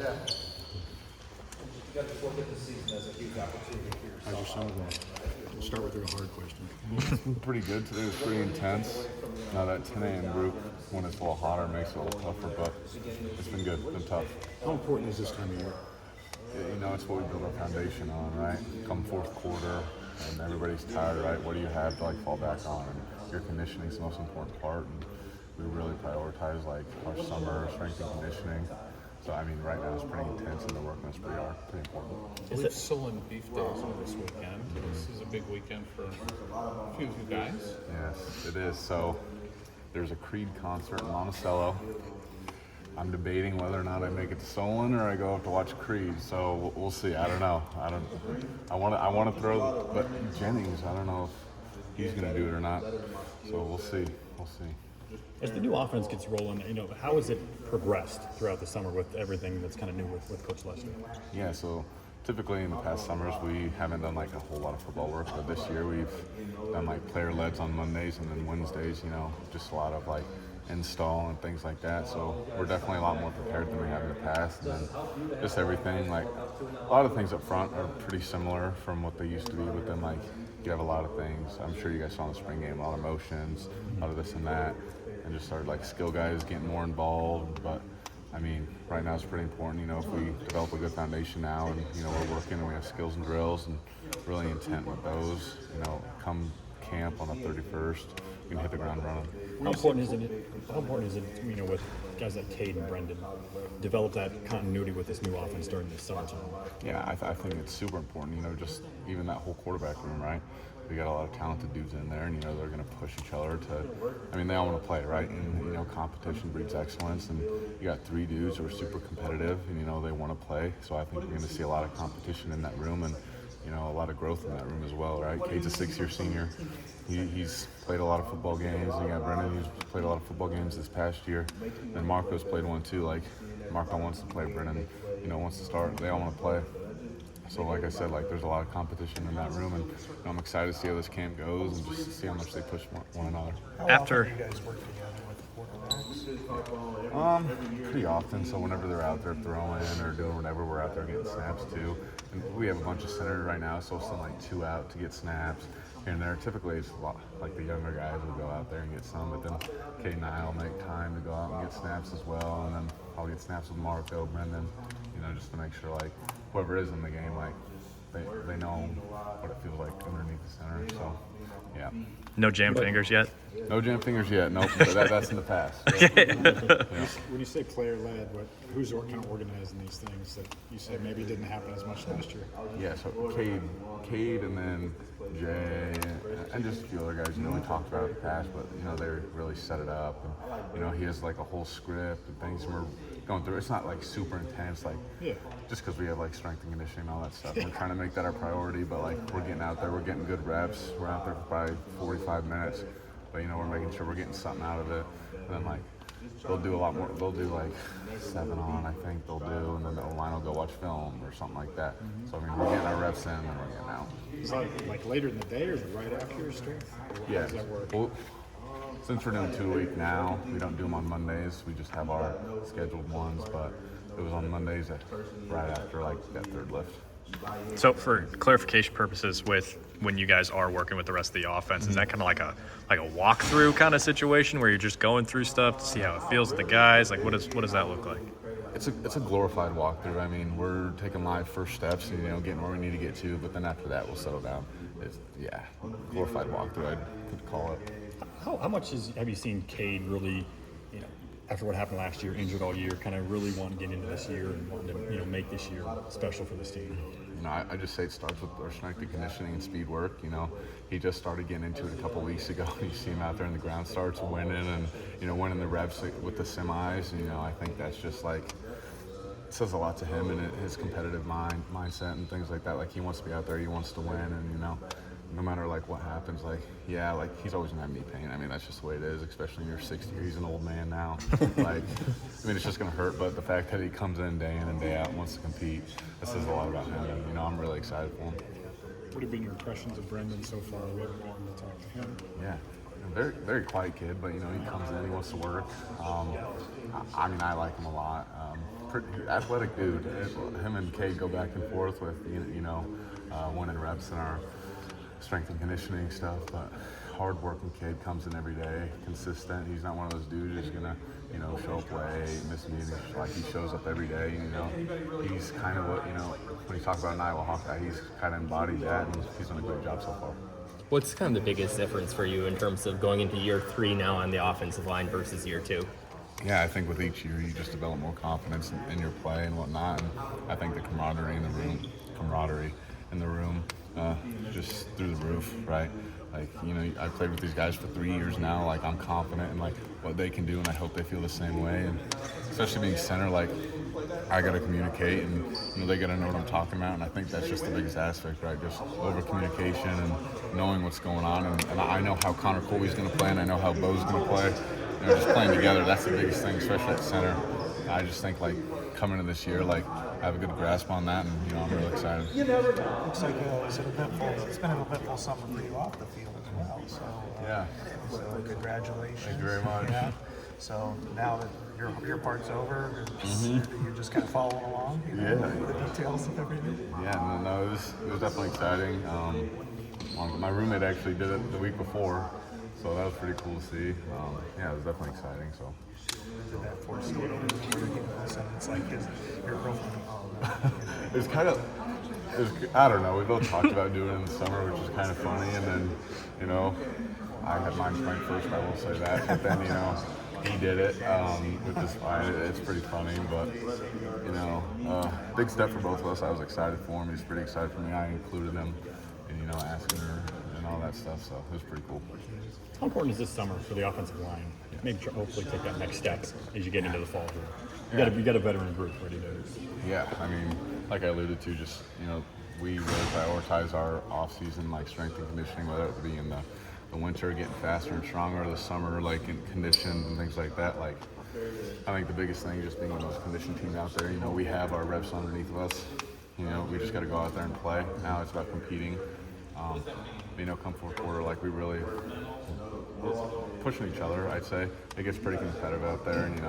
How's your summer going? We'll start with a hard question. Pretty good. Today was pretty intense. Now that 10 a.m. group, when it's a little hotter, makes it a little tougher, but it's been good. It's been tough. How important is this time of year? You know, it's what we build our foundation on, right? Come fourth quarter, and everybody's tired, right? What do you have to fall back on? And your conditioning is the most important part, and we really prioritize our summer strength and conditioning. So I mean, right now it's pretty intense, and the work is pretty important. Is it Sullen Beef Days on this weekend? This is a big weekend for a few of you guys. Yes, it is. So there's a Creed concert in Monticello. I'm debating whether or not I make it to Solon or I go up to watch Creed. So we'll see. I don't know. I want to throw, but Jennings, I don't know if he's going to do it or not. So we'll see. As the new offense gets rolling, how has it progressed throughout the summer with everything that's kind of new with Coach Lester? Yeah. So typically in the past summers we haven't done a whole lot of football work, but this year we've done player leds on Mondays, and then Wednesdays, just a lot of install and things like that. So we're definitely a lot more prepared than we have in the past, and then just everything, a lot of things up front are pretty similar from what they used to be, but then you have a lot of things. I'm sure you guys saw in the spring game, a lot of motions, a lot of this and that, and just started skill guys getting more involved. But I mean, right now it's pretty important, if we develop a good foundation now, and we're working and we have skills and drills and really intent with those, come camp on the 31st, we can hit the ground running. How important is it, with guys like Cade and Brendan, develop that continuity with this new offense during this summertime? Yeah, I think it's super important, just even that whole quarterback room, right? We got a lot of talented dudes in there, and, they're going to push each other they all want to play, right? And, competition breeds excellence, and you got three dudes who are super competitive, and, they want to play. So I think you're going to see a lot of competition in that room, and, a lot of growth in that room as well, right? Cade's a 6-year senior. He's played a lot of football games. You got Brendan, who's played a lot of football games this past year. And Marco's played one too. Marco wants to play, Brendan, wants to start. They all want to play. So like I said, there's a lot of competition in that room, and I'm excited to see how this camp goes and just see how much they push one another. After you guys work together with the quarterbacks? Pretty often. So whenever they're out there throwing or doing whatever, we're out there getting snaps too. And we have a bunch of centers right now, so we'll send 2 out to get snaps here and there. Typically, it's a lot the younger guys will go out there and get some, but then Kate and I will make time to go out and get snaps as well, and then I'll get snaps with Marco, Brendan, just to make sure whoever is in the game, they know what it feels like underneath the center. So, yeah. no jam fingers yet? No jam fingers yet. Nope. But that's in the past. When you say player-led, who's kind of organizing these things that you say maybe didn't happen as much last year? Yeah, so Cade and then Jay and just a few other guys, we talked about it in the past, but, they really set it up. And, he has a whole script and things we're going through. It's not super intense, just because we have strength and conditioning and all that stuff. We're trying to make that our priority, but we're getting out there, we're getting good reps. We're out there for probably 45 minutes, but we're making sure we're getting something out of it. And then they'll do a lot more. They'll do 7 on, I think they'll do, and then the O-line will go watch film or something like that. So we're getting our reps in and we're getting out. Is it later in the day, or is it right after your strength? Yeah. How does that work? Well, since we're doing 2 a week now, we don't do them on Mondays. We just have our scheduled ones, but it was on Mondays right after that third lift. So for clarification purposes, with when you guys are working with the rest of the offense, is that kind of like a walkthrough kind of situation where you're just going through stuff to see how it feels with the guys? What does that look like? It's a glorified walkthrough. I mean, we're taking live first steps and getting where we need to get to, but then after that we'll settle down. It's glorified walkthrough, I could call it. How much have you seen Cade really, after what happened last year, injured all year, kind of really want to get into this year and want to, make this year special for this team? I just say it starts with our strength and conditioning and speed work. He just started getting into it a couple weeks ago. You see him out there in the ground starts winning and, winning the reps with the semis. I think that's just it says a lot to him and his competitive mindset and things like that. He wants to be out there, he wants to win, and, no matter what happens, he's always gonna have knee pain. I mean, that's just the way it is, especially in your 60s. He's an old man now. It's just gonna hurt. But the fact that he comes in and day out and wants to compete, that says a lot about him. I'm really excited for him. What have been your impressions of Brendan so far? We haven't gotten to talk to him. Yeah. Very, very quiet kid, but he comes in, he wants to work. I like him a lot. pretty athletic dude. Him and Cade go back and forth with winning reps in our strength and conditioning stuff, but hard-working kid, comes in every day, consistent. He's not one of those dudes who's gonna, show up late, miss meetings. Like, he shows up every day. He's kind of what, when you talk about an Iowa Hawkeye, he's kind of embodied that, and he's done a great job so far. What's kind of the biggest difference for you in terms of going into year 3 now on the offensive line versus year 2? Yeah, I think with each year you just develop more confidence in your play and whatnot. And I think the camaraderie in the room, just through the roof, right? Like, I played with these guys for 3 years now. Like, I'm confident in what they can do, and I hope they feel the same way. And especially being center, I got to communicate, and they got to know what I'm talking about. And I think that's just the biggest aspect, right? Just over communication and knowing what's going on. And I know how Connor Colby's going to play, and I know how Bo's going to play. Just playing together, that's the biggest thing, especially at center. I just think coming into this year, I have a good grasp on that, and I'm really excited. Looks like it's been an eventful summer for you off the field as well. So so congratulations. Thank you very much. Yeah. So now that your part's over, you're just kind of following along. The details of everything. Yeah, no, it was definitely exciting. My roommate actually did it the week before, so that was pretty cool to see. It was definitely exciting. So. Did that force you to it's like your girlfriend. It's kind of, I don't know, we both talked about doing it in the summer, which is kind of funny, and then, I had mine playing first, I will say that, but then, he did it, which is fine. It's pretty funny, but, big step for both of us. I was excited for him. He's pretty excited for me. I included him in, asking her and all that stuff, so it was pretty cool. How important is this summer for the offensive line? Maybe hopefully take that next step as you get into the fall here. You got a veteran group ready to. Yeah, I mean, like I alluded to, just we really prioritize our off-season strength and conditioning, whether it be in the winter, getting faster and stronger, or the summer, in conditions and things like that. I think the biggest thing just being the most conditioned team out there. We have our reps underneath of us. We just got to go out there and play. Now it's about competing. Come fourth quarter, we really pushing each other. I'd say it gets pretty competitive out there, and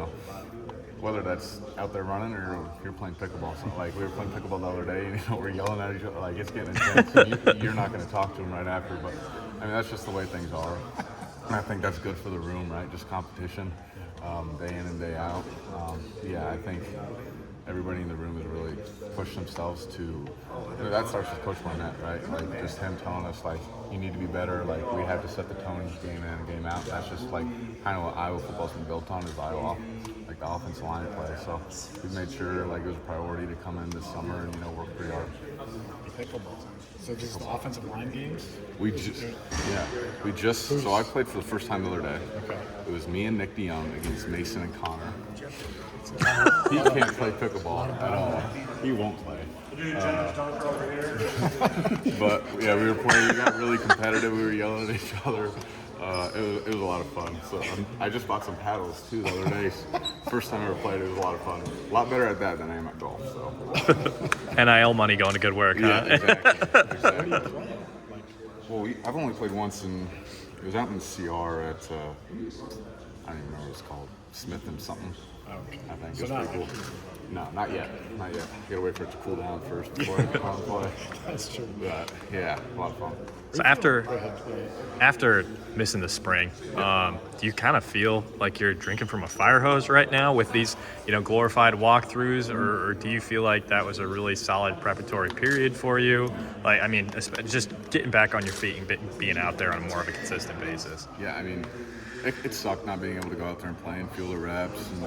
whether that's out there running or if you're playing pickleball. So, we were playing pickleball the other day, and we're yelling at each other. It's getting intense. And you're not going to talk to them right after, but I mean that's just the way things are. And I think that's good for the room, right? Just competition, day in and day out. I think everybody in the room has really pushed themselves to. That starts with Coach Barnett, right? Just him telling us you need to be better. We have to set the tone game in and game out. That's just kind of what Iowa football's been built on is Iowa, the offensive line play. So we've made sure it was a priority to come in this summer and work pretty hard. Pickleball. So just the offensive line games? So I played for the first time the other day. Okay. It was me and Nick DeYoung against Mason and Connor. He can't play pickleball at all. He won't play. But yeah, we were playing. We got really competitive. We were yelling at each other. It was a lot of fun. So I just bought some paddles too the other day. First time I ever played, it was a lot of fun. A lot better at that than I am at golf. So NIL money going to good work, yeah, huh? exactly. Well, I've only played once, and it was out in CR at I don't even remember what it's called, Smith and something. Okay. I think So it's not pretty cool. No, not yet. Not yet. You gotta wait for it to cool down first before I come out and play. That's true. But yeah, a lot of fun. So after missing the spring, do you kind of feel like you're drinking from a fire hose right now with these, glorified walkthroughs, or do you feel like that was a really solid preparatory period for you? Just getting back on your feet and being out there on more of a consistent basis. Yeah, I mean, it sucked not being able to go out there and play and feel the reps, and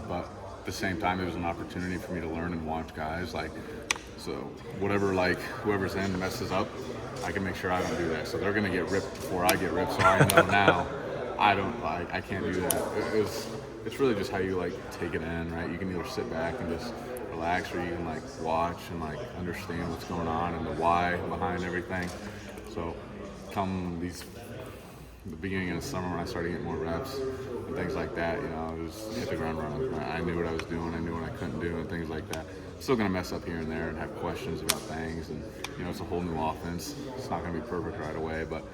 but at the same time, it was an opportunity for me to learn and watch guys. So whatever, whoever's in messes up, I can make sure I don't do that. So they're gonna get ripped before I get ripped. So I know now I can't do that. It's really just how you take it in, right? You can either sit back and just relax, or you can watch and understand what's going on and the why behind everything. So come the beginning of the summer when I started getting more reps and things like that, it was hit the ground running. I knew what I was doing, I knew what I couldn't do, and things like that. Still gonna mess up here and there and have questions about things, and it's a whole new offense. It's not gonna be perfect right away, but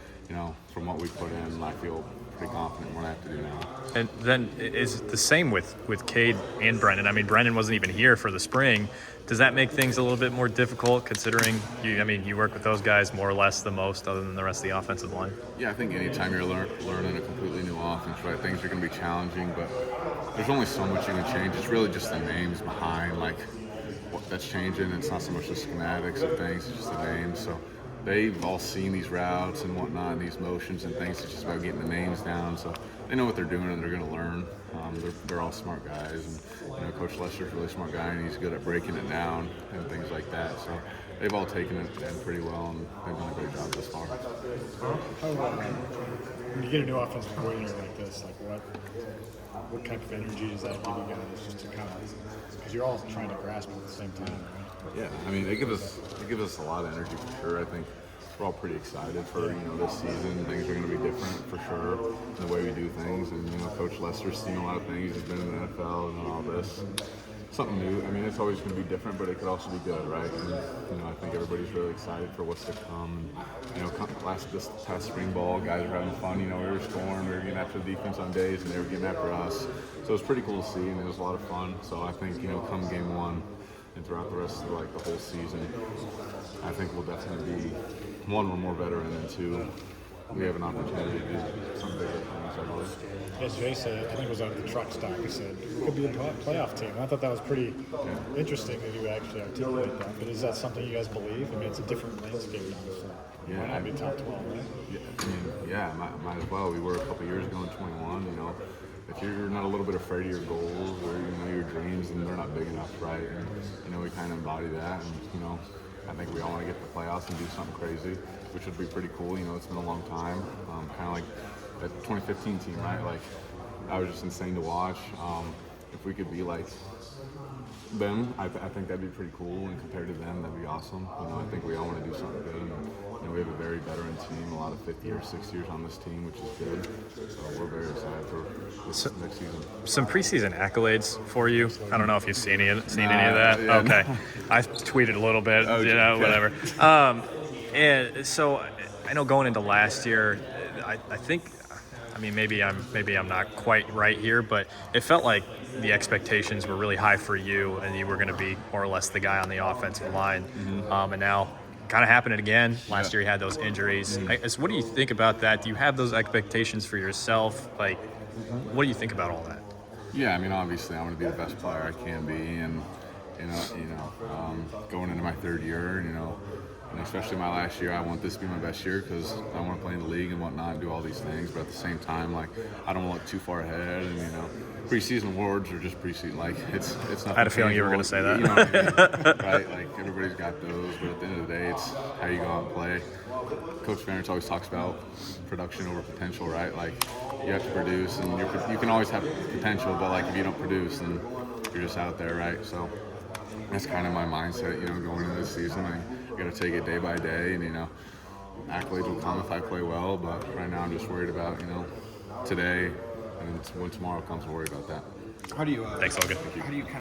from what we put in, I feel pretty confident in what I have to do now. And then is it the same with Cade and Brendan? I mean, Brendan wasn't even here for the spring. Does that make things a little bit more difficult considering you work with those guys more or less the most other than the rest of the offensive line? Yeah, I think anytime you're learning a completely new offense, right, things are going to be challenging, but there's only so much you can change. It's really just the names behind, like, what that's changing. It's not so much the schematics of things, it's just the names. So they've all seen these routes and whatnot, and these motions and things. It's just about getting the names down. So they know what they're doing and they're going to learn. They're all smart guys, and Coach Lester's a really smart guy, and he's good at breaking it down and things like that. So they've all taken it in pretty well, and they've done a great job thus far. When you get a new offensive coordinator like this, like what type of energy does that give you guys, just to kind of, because you're all trying to grasp it at the same time, right? Yeah, I mean, it gives us a lot of energy for sure. I think we're all pretty excited for this season. Things are going to be different for sure in the way we do things. And Coach Lester's seen a lot of things. He's been in the NFL and all this. Something new. I mean, it's always going to be different, but it could also be good, right? And I think everybody's really excited for what's to come. This past spring ball, guys were having fun. We were scoring, we were getting after the defense on days, and they were getting after us. So it was pretty cool to see, and it was a lot of fun. So I think come game one and throughout the rest of the whole season, I think we'll definitely be, one, we're more veteran, and two, we have an opportunity to do some bigger things, I believe. As Jay said, I think it was out of the truck stop, he said, we could be a playoff team. I thought that was pretty interesting that you actually articulate that. But is that something you guys believe? I mean, it's a different landscape now, so why not be top 12, right? Might as well. We were a couple years ago in 21, if you're not a little bit afraid of your goals or, your dreams, then they're not big enough, right? And, we kind of embody that, and, I think we all want to get to the playoffs and do something crazy, which would be pretty cool. It's been a long time. Kind of like that 2015 team, right? Like, that was just insane to watch. If we could be like them, I think that'd be pretty cool. And compared to them, that'd be awesome. I think we all want to do something good. And, we have a very veteran team, a lot of 5th year, 6th years on this team, which is good. So we're very excited for this next season. Some preseason accolades for you. I don't know if you've seen any of that. Yeah, okay, I tweeted a little bit, whatever. And so I know going into last year, I think. I mean, maybe I'm not quite right here, but it felt like the expectations were really high for you, and you were going to be more or less the guy on the offensive line. And now, kind of happening again. Last year, you had those injuries. So what do you think about that? Do you have those expectations for yourself? Like, what do you think about all that? Yeah, I mean, obviously, I want to be the best player I can be, and going into my 3rd year, and especially my last year, I want this to be my best year because I want to play in the league and whatnot and do all these things. But at the same time, I don't want to look too far ahead. And preseason awards are just preseason. It's nothing. I had a feeling you were going to say that. You know what I mean? Right? Like, everybody's got those, but at the end of the day, it's how you go out and play. Coach Ferentz always talks about production over potential, right? Like, you have to produce, and you can always have potential, but if you don't produce, then you're just out there, right? So that's kind of my mindset, going into this season. I got to take it day by day, and accolades will come if I play well. But right now, I'm just worried about today, and when tomorrow comes, I'll worry about that. How do you? Thanks, Logan. How do you kind